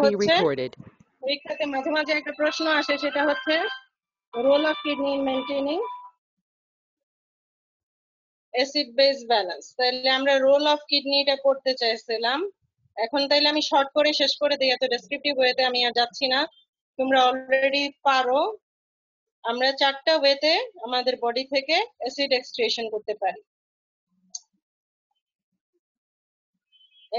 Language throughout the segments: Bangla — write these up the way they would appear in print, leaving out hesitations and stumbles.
be recorded. পরীক্ষাতে মাঝে মাঝে একটা প্রশ্ন আসে, সেটা হচ্ছে role of kidney in maintaining acid base balance. তাহলে আমরা রোল অফ কিডনিটা পড়তে চাইছিলাম। এখন তাইলে আমি শর্ট করে শেষ করে দিই, এত ডেসক্রিপটিভ ওয়েতে আমি আর যাচ্ছি না, তোমরা অলরেডি পারো। আমরা 4টা ওয়েতে আমাদের বডি থেকে অ্যাসিড এক্সট্রাকশন করতে পারি।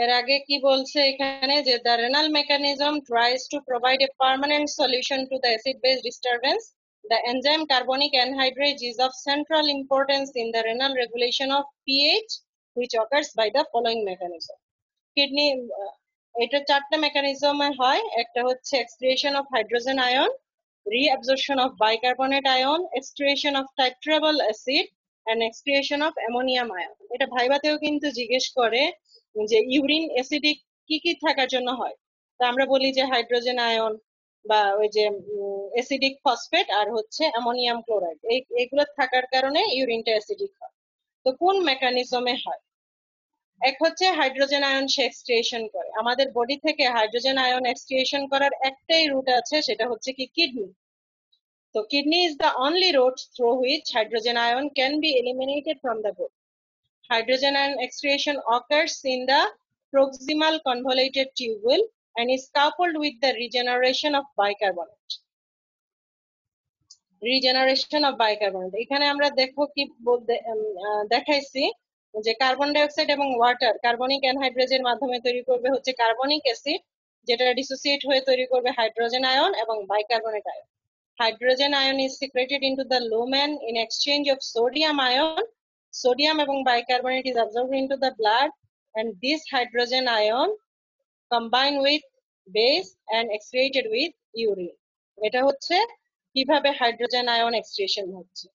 এর আগে কি বলছে এখানে, যে the renal mechanism tries to provide a permanent solution to the acid base disturbance. The enzyme carbonic anhydrase is of central importance in the renal regulation of pH, which occurs by the following mechanism. Kidney এটা 4টা মেকানিজমে হয়। একটা হচ্ছে excoriation of hydrogen ion, reabsorption of bicarbonate ion, excretion of titrable acid and excretion of ammonium ion. এটা ভাইবাতেও কিন্তু জিজ্ঞেস করে যে ইউরিন অ্যাসিডিক কি কি থাকার জন্য হয়। তো আমরা বলি যে হাইড্রোজেন আয়ন বা ওই যে অ্যাসিডিক ফসফেট আর হচ্ছে অ্যামোনিয়াম ক্লোরাইড, এইগুলো থাকার কারণে ইউরিনটা অ্যাসিডিক হয়। তো কোন মেকানিজমে হয়? এক হচ্ছে হাইড্রোজেন আয়ন সে এক্সক্রিয়েশন করে। আমাদের বডি থেকে হাইড্রোজেন আয়ন এক্সক্রিয়েশন করার একটাই রুট আছে, সেটা হচ্ছে কি kidney. So kidney is the only route through which hydrogen ion can be eliminated from the body. Hydrogen ion excretion occurs in the proximal convoluted tubule and is coupled with the regeneration of bicarbonate. Regeneration of bicarbonate. এখানে আমরা দেখো কি দেখাইছি যে কার্বন ডাই অক্সাইড এবং ওয়াটার কার্বনিক অ্যানহাইড্রেজের মাধ্যমে তৈরি করবে হচ্ছে কার্বনিক অ্যাসিড, যেটা ডিসোসিয়েট হয়ে তৈরি করবে হাইড্রোজেন আয়ন এবং bicarbonate ion. Hydrogen ion is secreted into the lumen in exchange of sodium ion. Sodium এবং bicarbonate is absorbed into the blood, and this hydrogen ion combine with base and excreted with urine. এটা হচ্ছে কিভাবে হাইড্রোজেন আয়ন এক্সক্রিয়েশন হচ্ছে।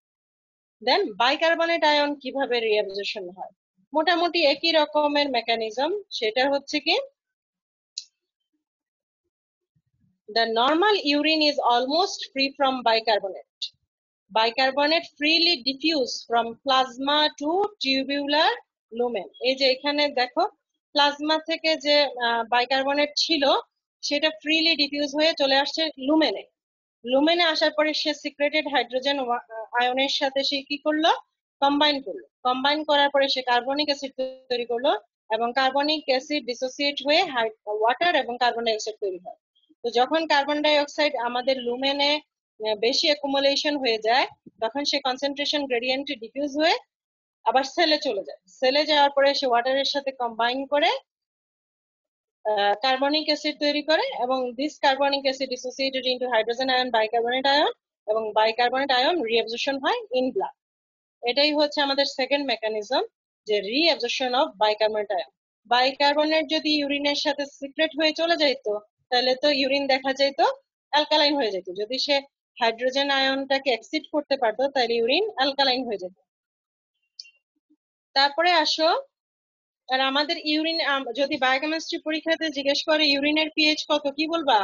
দেন বাইকার্বনেট আয়ন কিভাবে রিঅ্যাবজর্পশন হয়, মোটামুটি একই রকমের মেকানিজম। সেটা হচ্ছে কি, the normal urine is almost free from bicarbonate. Bicarbonate freely diffuse from plasma to tubular lumen. এই যে এখানে দেখো প্লাজমা থেকে যে বাইকার্বনেট ছিল সেটা ফ্রিলি ডিফিউজ হয়ে চলে আসছে লুমেনে। লুমেনে আসার পরে সে সিক্রেটেড হাইড্রোজেন আয়নের সাথে সে কি করলো, কম্বাইন করলো। কম্বাইন করার পরে সে কার্বনিক অ্যাসিড তৈরি করলো এবং কার্বনিক অ্যাসিড ডিসোসিয়েট হয়ে ওয়াটার এবং কার্বন ডাই অক্সাইড তৈরি হয়। তো যখন কার্বন ডাই অক্সাইড আমাদের লুমেনে বেশি অ্যাকুমুলেশন হয়ে যায়, তখন সে কনসেন্ট্রেশন গ্রেডিয়েন্টে ডিফিউজ হয়ে আবার সেলে চলে যায়। সেলে যাওয়ার পরে সে ওয়াটারের সাথে কম্বাইন করে কার্বনিক অ্যাসিড তৈরি করে এবং this carbonic acid dissociated into hydrogen ion bicarbonate ion এবং বাইকার্বনেট আয়ন রিঅ্যাবজর্পশন হয় ইন ব্লাড। এটাই হচ্ছে আমাদের সেকেন্ড মেকানিজম, যে reabsorption of bicarbonate ion. Bicarbonate যদি ইউরিনের সাথে সিক্রেট হয়ে চলে যাইতো তাহলে তো ইউরিন দেখা যাইতো অ্যালকালাইন হয়ে যেত। যদি সে হাইড্রোজেন আয়নটাকে এক্সিড করতে পারতো তাহলে ইউরিন অ্যালকালাইন হয়ে যেত। তারপরে আসো, আর আমাদের ইউরিন যদি বায়োকেমিস্ট্রি পরীক্ষাতে জিজ্ঞেস করে ইউরিনের পিএইচ কত, কি বলবা?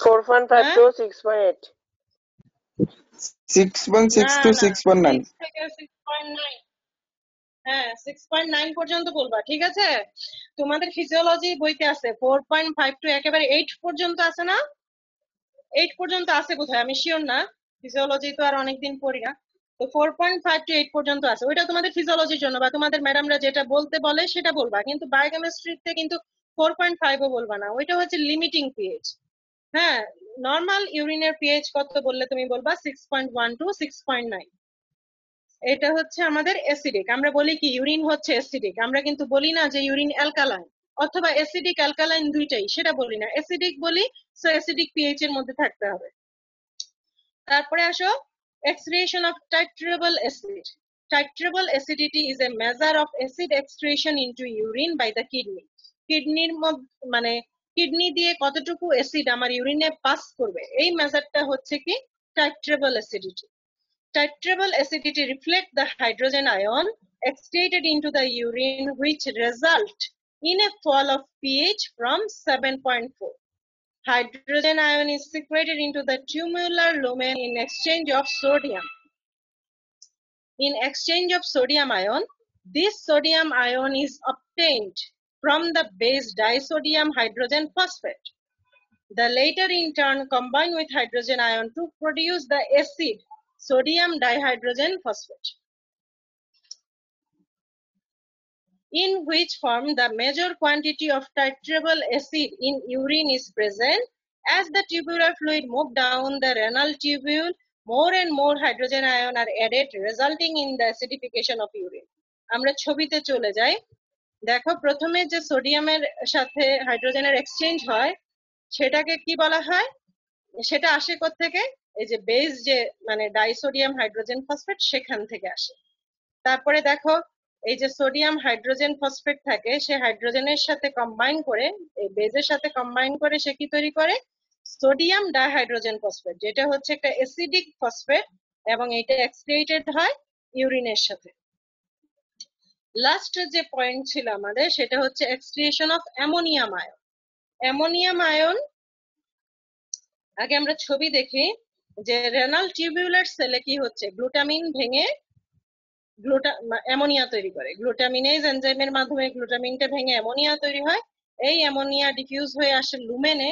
4.5 to 6.8. 6.6 to 6.9. হ্যাঁ 6.9 পর্যন্ত বলবা, ঠিক আছে? তোমাদের ফিজিওলজি বইতে আছে 4.5 টু একেবারে 8 পর্যন্ত আছে না? 8 পর্যন্ত আছে বোধহয়, আমি শিওর না, ফিজিওলজি তো আর অনেকদিন পড়ি না। তো 4.5 টু 8 পর্যন্ত আছে। ওইটা তোমাদের ফিজিওলজির জন্য বা তোমাদের ম্যাডামরা যেটা বলতে বলে সেটা বলবা, কিন্তু বায়োকেমিস্ট্রিতে কিন্তু 4.5 ও বলবা না, ওইটা হচ্ছে লিমিটিং পিএইচ। হ্যাঁ, নরমাল ইউরিনের পিএইচ কত বললে তুমি বলবা 6.1 টু 6.9। এটা হচ্ছে আমাদের অ্যাসিডিক। আমরা বলি কি ইউরিন হচ্ছে অ্যাসিডিক, আমরা কিন্তু বলি না যে ইউরিন অ্যালকালাইন অথবা অ্যাসিডিক অ্যালকালাইন দুইটাই, সেটা বলি না, অ্যাসিডিক বলি। সো অ্যাসিডিক পিএইচ এর মধ্যে থাকতে হবে। তারপরে আসো excretion of titrable acid. Titrable acidity is a measure of acid excretion into urine by the kidney. কিডনির মানে কিডনি দিয়ে কতটুকু অ্যাসিড আমার ইউরিনে পাস করবে, এই মেজারটা হচ্ছে কি titrable acidity. Titrable acidity reflect the hydrogen ion excreted into the urine, which result in a fall of pH from 7.4. Hydrogen ion is secreted into the tubular lumen in exchange of sodium. In exchange of sodium ion, This sodium ion is obtained from the base disodium hydrogen phosphate. The latter in turn combine with hydrogen ion to produce the acid sodium dihydrogen phosphate, in which form the major quantity of titrable acid in urine is present. As the tubular fluid move down the renal tubule, more and more hydrogen ion are added, resulting in the acidification of urine. আমরা ছবিতে চলে যাই। দেখো প্রথমে যে সোডিয়ামের সাথে হাইড্রোজেনের এক্সচেঞ্জ হয় সেটাকে কি বলা হয়? সেটা আসে কোত্থেকে? এই যে বেস যে মানে ডাইসোডিয়াম হাইড্রোজেন ফসফেট সেখান থেকে আসে। তারপরে দেখো এই যে সোডিয়াম হাইড্রোজেন ফসফেট থাকে সে হাইড্রোজেনের সাথে কম্বাইন করে এই বেজের সাথে কম্বাইন করে সে কি তৈরি করে? সোডিয়াম ডাইহাইড্রোজেন ফসফেট, যেটা হচ্ছে একটা অ্যাসিডিক ফসফেট এবং এটা এক্সক্রিয়েটেড হয় ইউরিনের সাথে। লাস্ট যে পয়েন্ট ছিল আমাদের সেটা হচ্ছে excoriation of ammonium ion. Ammonium ion আগে আমরা ছবি দেখি যে রেনাল টিউবুলার সেলে কি হচ্ছে, গ্লুটামিন ভেঙে অ্যামোনিয়া তৈরি করে। গ্লুটামিনেজ এনজাইমের মাধ্যমে গ্লুটামিনটা ভেঙে অ্যামোনিয়া তৈরি হয়। এই অ্যামোনিয়া ডিফিউজ হয়ে আসে লুমেনে।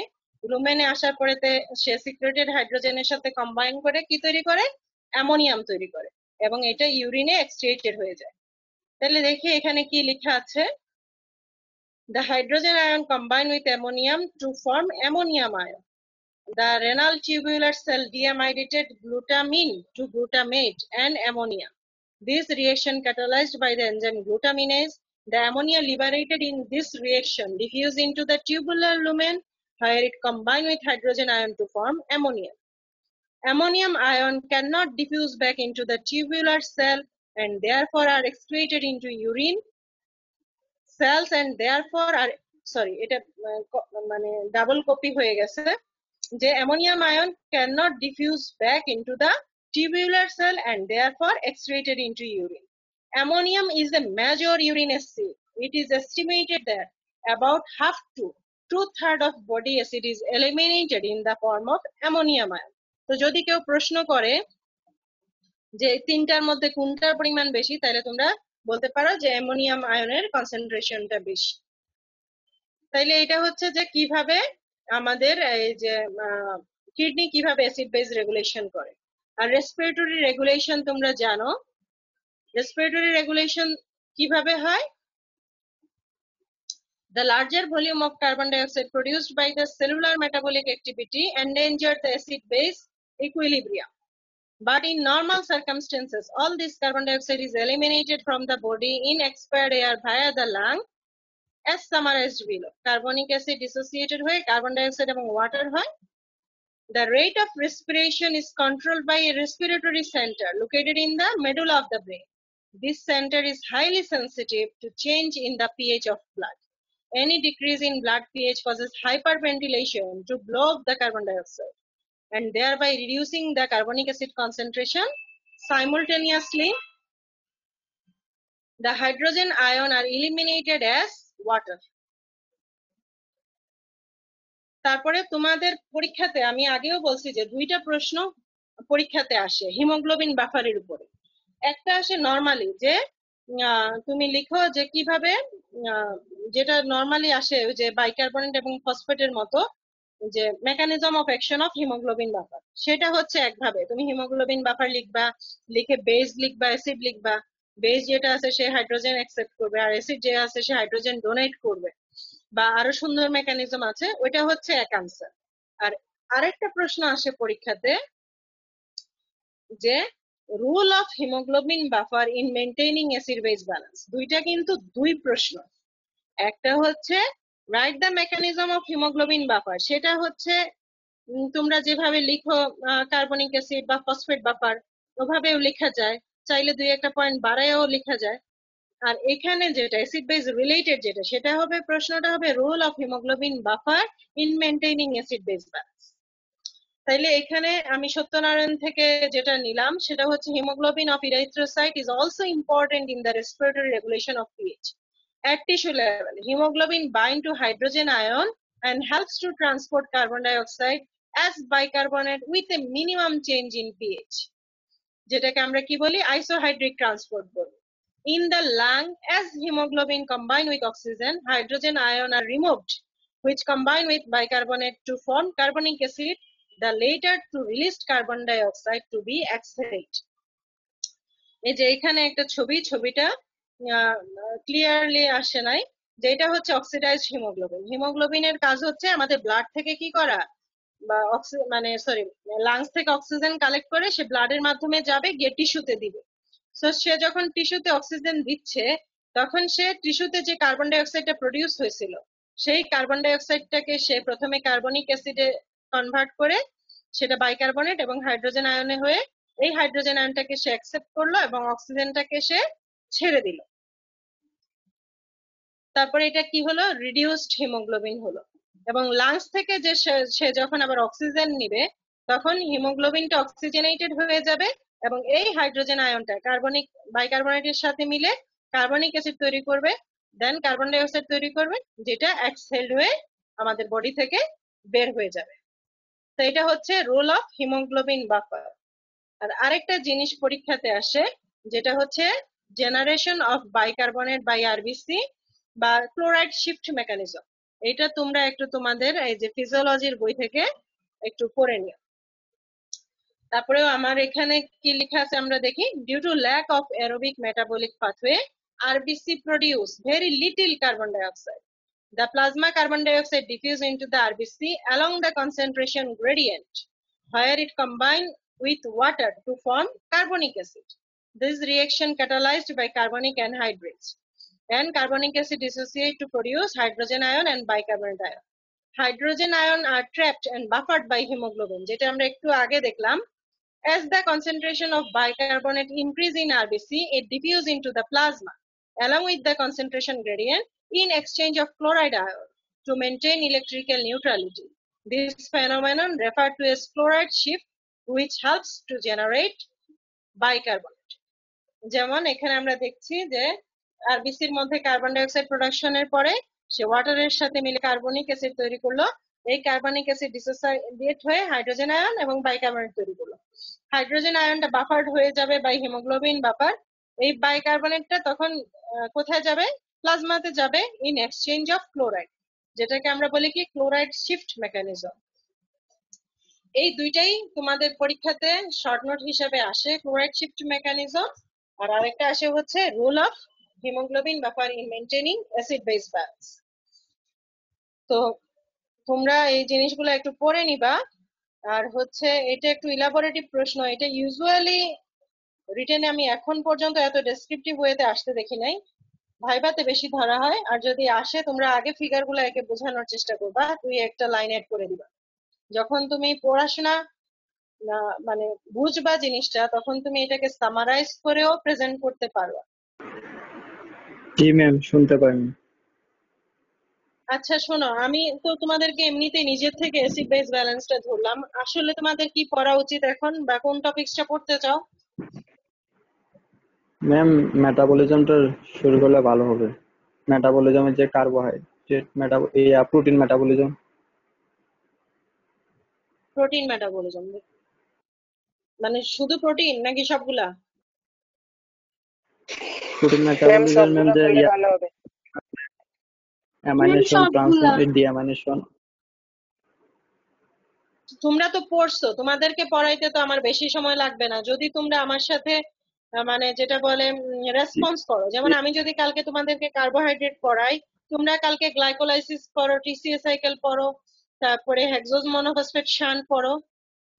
লুমেনে আসার পরেতে সে সিক্রেটেড হাইড্রোজেনের সাথে কম্বাইন করে কি তৈরি করে? অ্যামোনিয়াম তৈরি করে এবং এটা ইউরিনে এক্সক্রিয়েটেড হয়ে যায়। তাহলে দেখি এখানে কি লেখা আছে। The hydrogen ion combine with ammonium to form ammonium ion. The renal tubular cell deamidated glutamine to glutamate and ammonia. This reaction catalyzed by the enzyme glutaminase. The ammonia liberated in this reaction diffuse into the tubular lumen where it combine with hydrogen ion to form ammonia. Ammonium ion cannot diffuse back into the tubular cell and therefore are excreted into urine cells and therefore are এটা মানে ডাবল কপি হয়ে গেছে যে ammonium ion cannot diffuse back into the tubular cell and therefore excreted into urine. Ammonium is a major urine acid. It is estimated that about half to 2/3 of body acid is eliminated in the form of ammonium ion. তো যদি কেউ প্রশ্ন করে যে তিনটার মধ্যে কোনটার পরিমাণ বেশি, তাহলে তোমরা বলতে পারো যে অ্যামোনিয়াম আয়নের কনসেন্ট্রেশনটা বেশি। তাইলে এটা হচ্ছে যে কিভাবে আমাদের এই যে কিডনি কিভাবে অ্যাসিড বেস রেগুলেশন করে। আর রেসপিরেটরি রেগুলেশন তোমরা জানো, রেসপিরেটরি রেগুলেশন কিভাবে হয়? The larger volume of carbon dioxide produced by the cellular metabolic activity endangered the acid base equilibrium. But in normal circumstances, all this carbon dioxide is eliminated from the body in expired air via the lung, as summarized below. Carbonic acid dissociated হয়ে carbon dioxide এবং water হয়। The rate of respiration is controlled by a respiratory center located in the medulla of the brain. This center is highly sensitive to change in the pH of blood. Any decrease in blood pH causes hyperventilation to blow up the carbon dioxide and thereby reducing the carbonic acid concentration. Simultaneously, the hydrogen ion are eliminated as water. তারপরে তোমাদের পরীক্ষাতে আমি আগেও বলছি যে দুইটা প্রশ্ন পরীক্ষাতে আসে হিমোগ্লোবিন বাফারের উপরে। একটা আসে নরমালি যে তুমি লিখো যে কিভাবে যেটা নরমালি আসে যে বাইকার্বনেট এবং ফসফেটের মতো যে mechanism of action of haemoglobin buffer, সেটা হচ্ছে একভাবে তুমি হিমোগ্লোবিন বাফার লিখবা, লিখে বেস লিখবা, অ্যাসিড লিখবা। বেস যেটা আছে সে হাইড্রোজেন অ্যাকসেপ্ট করবে আর অ্যাসিড যে আছে সে হাইড্রোজেন ডোনেট করবে, বা আরো সুন্দর মেকানিজম আছে, ওইটা হচ্ছে এক আনসার। আর আরেকটা প্রশ্ন আসে পরীক্ষাতে যে rule of haemoglobin buffer in maintaining acid base balance. দুইটা কিন্তু দুই প্রশ্ন। একটা হচ্ছে write the mechanism of haemoglobin buffer, সেটা হচ্ছে তোমরা যেভাবে লিখো কার্বনিক অ্যাসিড বা ফসফেট বাফার ওভাবেও লেখা যায়, চাইলে দুই একটা পয়েন্ট বাড়ায়ও লেখা যায়। আর এখানে যেটা অ্যাসিড বেস রিলেটেড যেটা সেটা হবে, প্রশ্নটা হবে role of haemoglobin buffer in maintaining acid base balance. তাইলে এখানে আমি সত্যনারায়ণ থেকে যেটা নিলাম সেটা হচ্ছে haemoglobin of erythrocyte is also important in the respiratory regulation of pH. At tissue level, hemoglobin bind to hydrogen ion and helps to transport carbon dioxide as bicarbonate with a minimum change in pH, যেটাকে আমরা কি বলি আইসোহাইড্রিক ট্রান্সপোর্ট বলি। in the lung as hemoglobin combined with oxygen, hydrogen ion are removed, which combine with bicarbonate to form carbonic acid, the later to released carbon dioxide to be exhaled. এই যে এখানে একটা ছবিটা ক্লিয়ারলি আসে নাই, যেটা হচ্ছে অক্সিডাইজড হিমোগ্লোবিন। হিমোগ্লোবিনের কাজ হচ্ছে আমাদের ব্লাড থেকে কি করা, বা লাংস থেকে অক্সিজেন কালেক্ট করে সে ব্লাডের মাধ্যমে যাবে, গিয়ে টিস্যুতে দিবে। সো সে যখন টিস্যুতে অক্সিজেন দিচ্ছে, তখন সে টিস্যুতে যে কার্বন ডাই অক্সাইডটা প্রডিউস হয়েছিল, সেই কার্বন ডাই অক্সাইডটাকে সে প্রথমে কার্বনিক অ্যাসিডে কনভার্ট করে সেটা বাইকার্বনেট এবং হাইড্রোজেন আয়নে হয়ে এই হাইড্রোজেন আয়নটাকে সে অ্যাকসেপ্ট করলো এবং অক্সিজেনটাকে সে ছেড়ে দিল। তারপরে এটা কি হলো, রিডিউসড হিমোগ্লোবিন হলো। এবং লাংস থেকে যে সে যখন আবার অক্সিজেন নিবে, তখন হিমোগ্লোবিনটা অক্সিজেনেটেড হয়ে যাবে এবং এই হাইড্রোজেন আয়নটা বাইকার্বনেটের সাথে মিলে কার্বনিক অ্যাসিড তৈরি করবে, দেন কার্বন ডাই অক্সাইড তৈরি করবে, যেটা এক্সহেলড হয়ে আমাদের বডি থেকে বের হয়ে যাবে। তো এটা হচ্ছে রোল অফ হিমোগ্লোবিন বাফার। আর আরেকটা জিনিস পরীক্ষাতে আসে, যেটা হচ্ছে generation of bicarbonate by RBC বা ক্লোরাইড শিফট মেকানিজম। এটা তোমরা একটু তোমাদের এই যে ফিজিওলজির বই থেকে একটু পড়ে নিও। তারপরেও আমার এখানে কি লেখা আছে আমরা দেখি, due to lack of aerobic metabolic pathway RBC produce very little carbon dioxide. The plasma carbon dioxide diffuse into the RBC along the concentration gradient, where it combine with water to form carbonic acid. This reaction catalyzed by carbonic anhydrase, and carbonic acid dissociate to produce hydrogen ion and bicarbonate ion. Hydrogen ion are trapped and buffered by hemoglobin, যেটা আমরা একটু আগে দেখলাম। As the concentration of bicarbonate increase in RBC, it diffuse into the plasma along with the concentration gradient in exchange of chloride ion to maintain electrical neutrality. This phenomenon referred to as chloride shift, which helps to generate bicarbonate. যেমন এখানে আমরা দেখছি যে আরবিসির মধ্যে কার্বন ডাই অক্সাইড প্রোডাকশনের পরে সে ওয়াটারের সাথে মিলে কার্বনিক অ্যাসিড তৈরি করলো। এই কার্বনিক অ্যাসিড ডিসোসিয়েট হয়ে হাইড্রোজেন আয়ন এবং বাইকার্বনেট তৈরি করলো। হাইড্রোজেন আয়নটা বাফার্ড হয়ে যাবে বাই হিমোগ্লোবিন বাফার। এই বাইকার্বনেটটা তখন কোথায় যাবে, প্লাজমাতে যাবে ইন এক্সচেঞ্জ অফ ক্লোরাইড, যেটাকে আমরা বলি কি ক্লোরাইড শিফট মেকানিজম। এই দুইটাই তোমাদের পরীক্ষাতে শর্ট নোট হিসেবে আসে, ক্লোরাইড শিফট মেকানিজম, আর আরেকটা আসে হচ্ছে role of haemoglobin buffer in maintaining acid base balance. তো তোমরা এই জিনিসগুলো একটু পড়ে নিবা। আর হচ্ছে এটা একটু ইলাবোরেটিভ প্রশ্ন, এটা ইউজুয়ালি রিটেনে আমি এখন পর্যন্ত এত ডেসক্রিপটিভ ওয়েতে আসতে দেখি নাই, ভাইভাতে বেশি ধরা হয়। আর যদি আসে তোমরা আগে ফিগারগুলো একে বোঝানোর চেষ্টা করবা, তুই একটা লাইন অ্যাড করে দিবা। যখন তুমি পড়াশোনা মানে বুঝবা জিনিসটা, তখন তুমি এটাকে সামারাইজ করেও প্রেজেন্ট করতে পারবা। জি ম্যাম, শুনতে পাইনি। আচ্ছা শোনো, আমি তো তোমাদেরকে এমনিতে নিজের থেকে অ্যাসিড বেস ব্যালেন্সটা ধরলাম, আসলে তোমাদের কি পড়া উচিত এখন, বা কোন টপিকসটা পড়তে চাও? ম্যাম, মেটাবলিজমটা শুরু করলে ভালো হবে। মেটাবলিজমের যে carbohydrate protein metabolism. Protein metabolism মানে শুধু প্রোটিন নাকি সবগুলা? প্রোটিন ম্যাম মেটাবলিজম ম্যাম, সবগুলো যে পড়লে ভালো হবে। Amination, transfer, ডিঅ্যামাইনেশন। তোমরা তো পড়ছো, তোমাদেরকে পড়াইতে তো আমার বেশি সময় লাগবে না, যদি তোমরা আমার সাথে মানে যেটা বলে রেসপন্স করো। যেমন আমি যদি কালকে তোমাদেরকে কার্বোহাইড্রেট পড়াই, তোমরা কালকে গ্লাইকোলাইসিস পড়ো, টিসিএ সাইকেল পড়ো, তারপরে হেক্সোজ মনোফসফেট শান্ট পড়ো।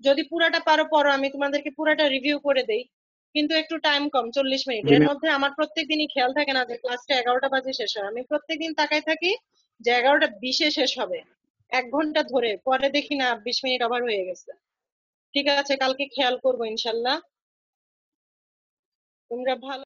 যদি পুরাটা পারো পড়ো, আমি তোমাদেরকে পুরাটা রিভিউ করে দেই। কিন্তু একটু টাইম কম, 40 মিনিট। জি এর ম্যাম। মধ্যে আমার প্রত্যেকদিনই খেয়াল থাকে না যে ক্লাসটা 11টা বাজে শেষ হয়। আমি প্রত্যেকদিন তাকাই থাকি যে 11টা 20-এ শেষ হবে, 1 ঘন্টা ধরে, পরে দেখি না 20 মিনিট ওভার হয়ে গেছে। ঠিক আছে, কালকে খেয়াল করবো ইনশাল্লাহ। তোমরা ভালো